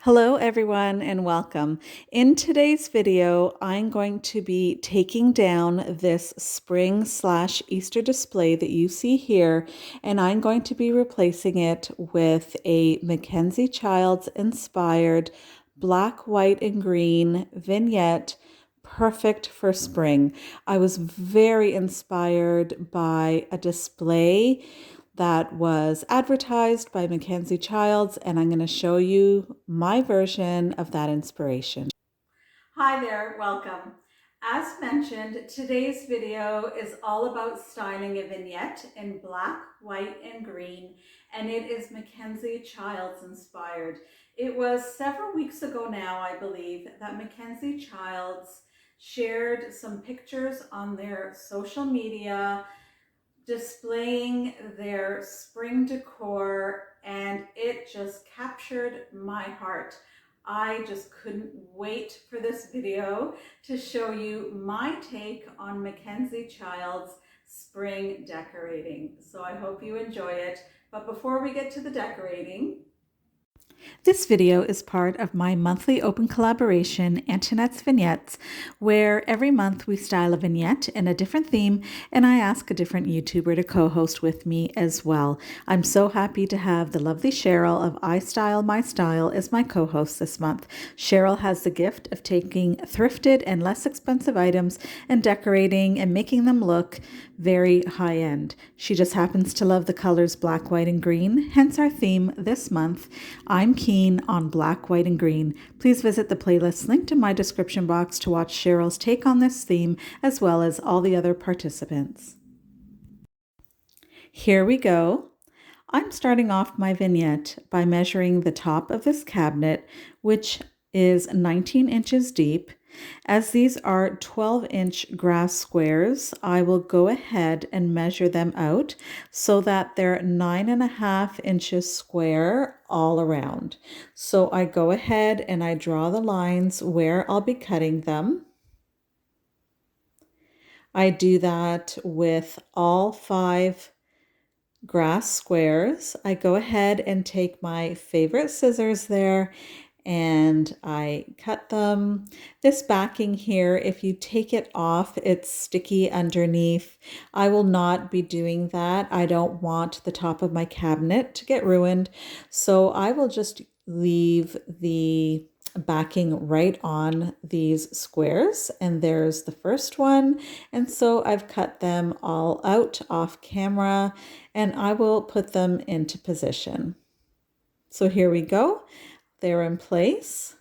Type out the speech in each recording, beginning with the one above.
Hello everyone and welcome. In today's video, I'm going to be taking down this spring/Easter display that you see here, and I'm going to be replacing it with a Mackenzie-Childs inspired black, white, and green vignette, perfect for spring. I was very inspired by a display that was advertised by Mackenzie-Childs, and I'm going to show you my version of that inspiration. Hi there, welcome. As mentioned, today's video is all about styling a vignette in black, white, and green, and it is Mackenzie-Childs inspired. It was several weeks ago now, I believe, that Mackenzie-Childs shared some pictures on their social media displaying their spring decor, and it just captured my heart. I just couldn't wait for this video to show you my take on Mackenzie-Childs spring decorating. So I hope you enjoy it. But before we get to the decorating, this video is part of my monthly open collaboration, Antonette's Vignettes, where every month we style a vignette in a different theme, and I ask a different YouTuber to co-host with me as well. I'm so happy to have the lovely Sheryl of I Style My Style as my co-host this month. Sheryl has the gift of taking thrifted and less expensive items and decorating and making them look very high-end. She just happens to love the colors black, white, and green, hence our theme this month. I'm keen on black, white, and green. Please visit the playlist linked in my description box to watch Sheryl's take on this theme, as well as all the other participants. Here we go. I'm starting off my vignette by measuring the top of this cabinet, which is 19 inches deep. As these are 12-inch grass squares, I will go ahead and measure them out so that they're 9.5 inches square all around. So I go ahead and I draw the lines where I'll be cutting them. I do that with all 5 grass squares. I go ahead and take my favorite scissors there and I cut them. This backing here, if you take it off, it's sticky underneath. I will not be doing that. I don't want the top of my cabinet to get ruined. So I will just leave the backing right on these squares, and there's the first one. And so I've cut them all out off camera, and I will put them into position. So here we go. They're in place.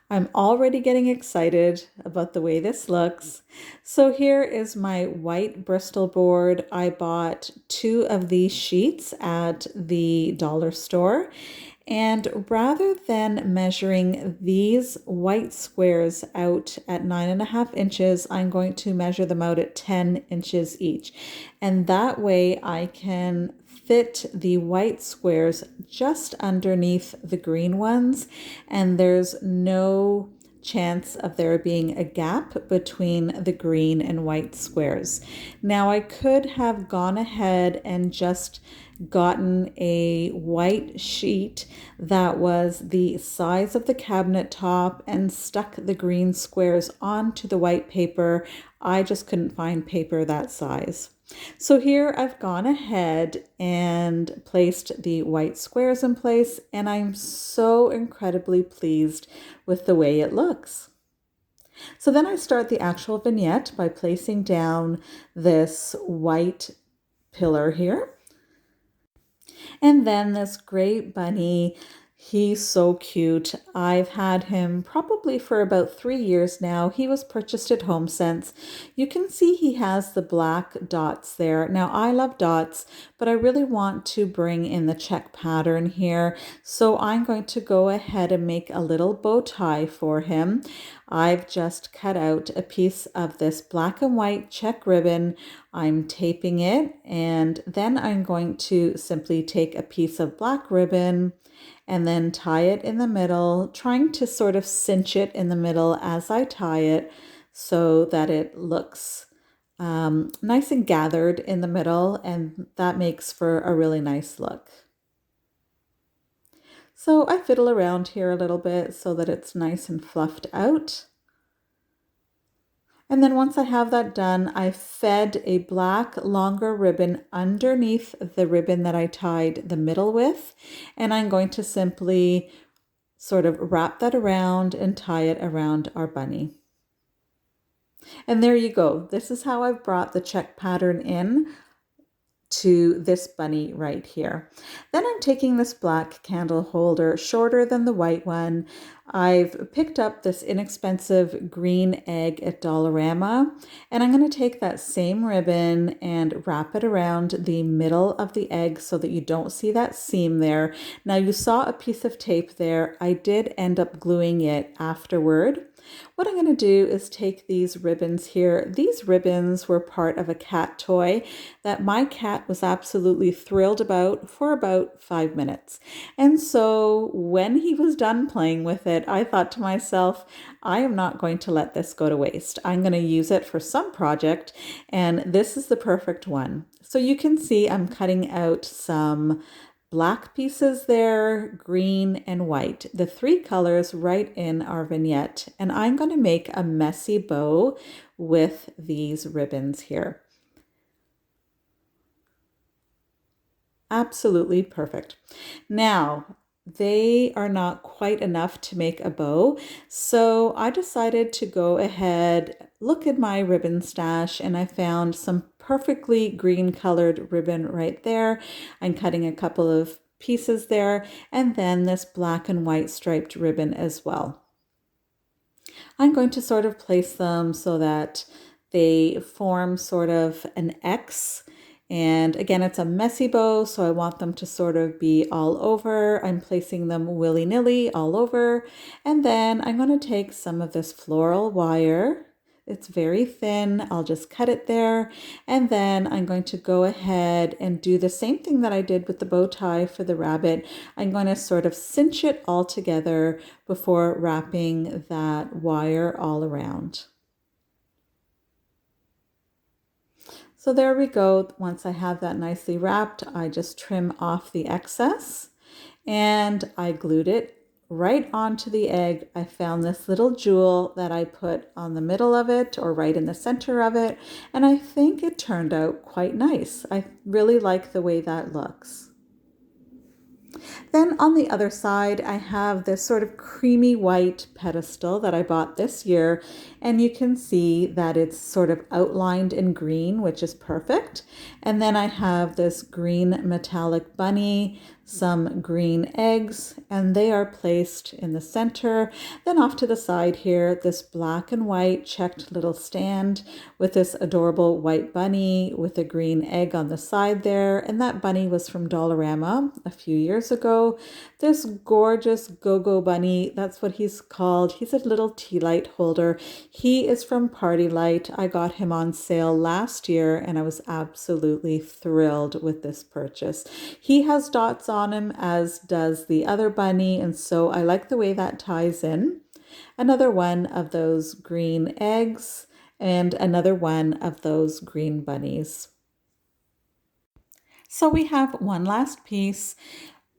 I'm already getting excited about the way this looks. So here is my white Bristol board. I bought 2 of these sheets at the dollar store. And rather than measuring these white squares out at 9.5 inches, I'm going to measure them out at 10 inches each. And that way I can fit the white squares just underneath the green ones, and there's no chance of there being a gap between the green and white squares. Now I could have gone ahead and just gotten a white sheet that was the size of the cabinet top and stuck the green squares onto the white paper. I just couldn't find paper that size. So here I've gone ahead and placed the white squares in place, and I'm so incredibly pleased with the way it looks. So then I start the actual vignette by placing down this white pillar here. And then this great bunny, he's so cute. I've had him probably for about 3 years now. He was purchased at HomeSense. You can see he has the black dots there. Now I love dots, but I really want to bring in the check pattern here. So I'm going to go ahead and make a little bow tie for him. I've just cut out a piece of this black and white check ribbon. I'm taping it, and then I'm going to simply take a piece of black ribbon and then tie it in the middle, trying to sort of cinch it in the middle as I tie it so that it looks nice and gathered in the middle, and that makes for a really nice look. So I fiddle around here a little bit so that it's nice and fluffed out. And then once I have that done, I fed a black longer ribbon underneath the ribbon that I tied the middle with. And I'm going to simply sort of wrap that around and tie it around our bunny. And there you go. This is how I've brought the check pattern in to this bunny right here. Then I'm taking this black candle holder, shorter than the white one. I've picked up this inexpensive green egg at Dollarama, and I'm going to take that same ribbon and wrap it around the middle of the egg so that you don't see that seam there. Now you saw a piece of tape there. I did end up gluing it afterward. What I'm going to do is take these ribbons here. These ribbons were part of a cat toy that my cat was absolutely thrilled about for about 5 minutes. And so when he was done playing with it, I thought to myself, I am not going to let this go to waste. I'm going to use it for some project, and this is the perfect one. So you can see I'm cutting out some black pieces there, green and white, the three colors right in our vignette. And I'm going to make a messy bow with these ribbons here. Absolutely perfect. Now, they are not quite enough to make a bow, so I decided to go ahead, look at my ribbon stash, and I found some perfectly green colored ribbon right there. I'm cutting a couple of pieces there, and then this black and white striped ribbon as well. I'm going to sort of place them so that they form sort of an X. And again, it's a messy bow, so I want them to sort of be all over. I'm placing them willy-nilly all over. And then I'm going to take some of this floral wire. It's very thin. I'll just cut it there. And then I'm going to go ahead and do the same thing that I did with the bow tie for the rabbit. I'm going to sort of cinch it all together before wrapping that wire all around. So there we go. Once I have that nicely wrapped, I just trim off the excess and I glued it right onto the egg. I found this little jewel that I put on the middle of it or right in the center of it, and I think it turned out quite nice. I really like the way that looks. Then on the other side, I have this sort of creamy white pedestal that I bought this year, and you can see that it's sort of outlined in green, which is perfect. And then I have this green metallic bunny, some green eggs, and they are placed in the center. Then off to the side here, this black and white checked little stand with this adorable white bunny with a green egg on the side there. And that bunny was from Dollarama a few years ago. This gorgeous go-go bunny, that's what he's called. He's a little tea light holder. He is from Party Light. I got him on sale last year and I was absolutely thrilled with this purchase. He has dots on him, as does the other bunny, and so I like the way that ties in. Another one of those green eggs and another one of those green bunnies. So we have one last piece.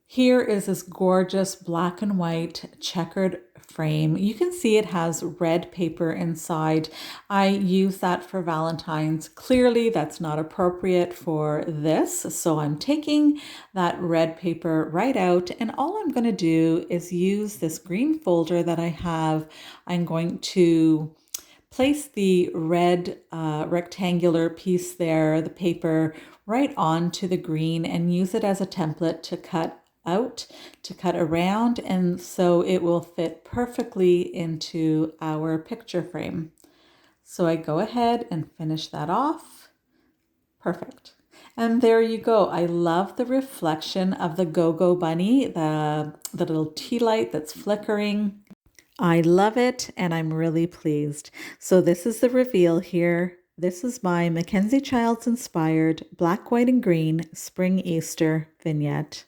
Here is this gorgeous black and white checkered frame. You can see it has red paper inside. I use that for Valentine's. Clearly that's not appropriate for this, so I'm taking that red paper right out, and all I'm going to do is use this green folder that I have. I'm going to place the red rectangular piece there, the paper, right onto the green and use it as a template to cut out, to cut around, and so it will fit perfectly into our picture frame. So I go ahead and finish that off. Perfect. And there you go. I love the reflection of the go-go bunny, the little tea light that's flickering. I love it and I'm really pleased. So this is the reveal here. This is my Mackenzie-Childs inspired black, white, and green spring Easter vignette.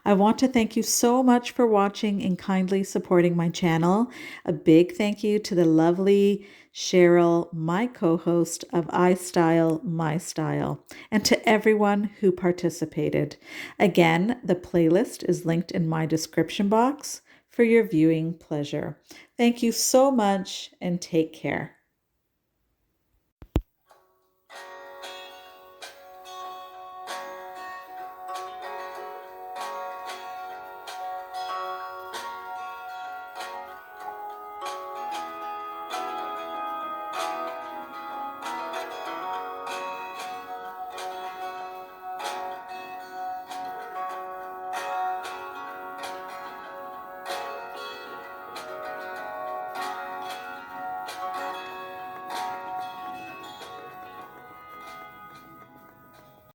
I want to thank you so much for watching and kindly supporting my channel. A big thank you to the lovely Sheryl, my co-host of iStyle My Style, and to everyone who participated. Again, the playlist is linked in my description box for your viewing pleasure. Thank you so much and take care.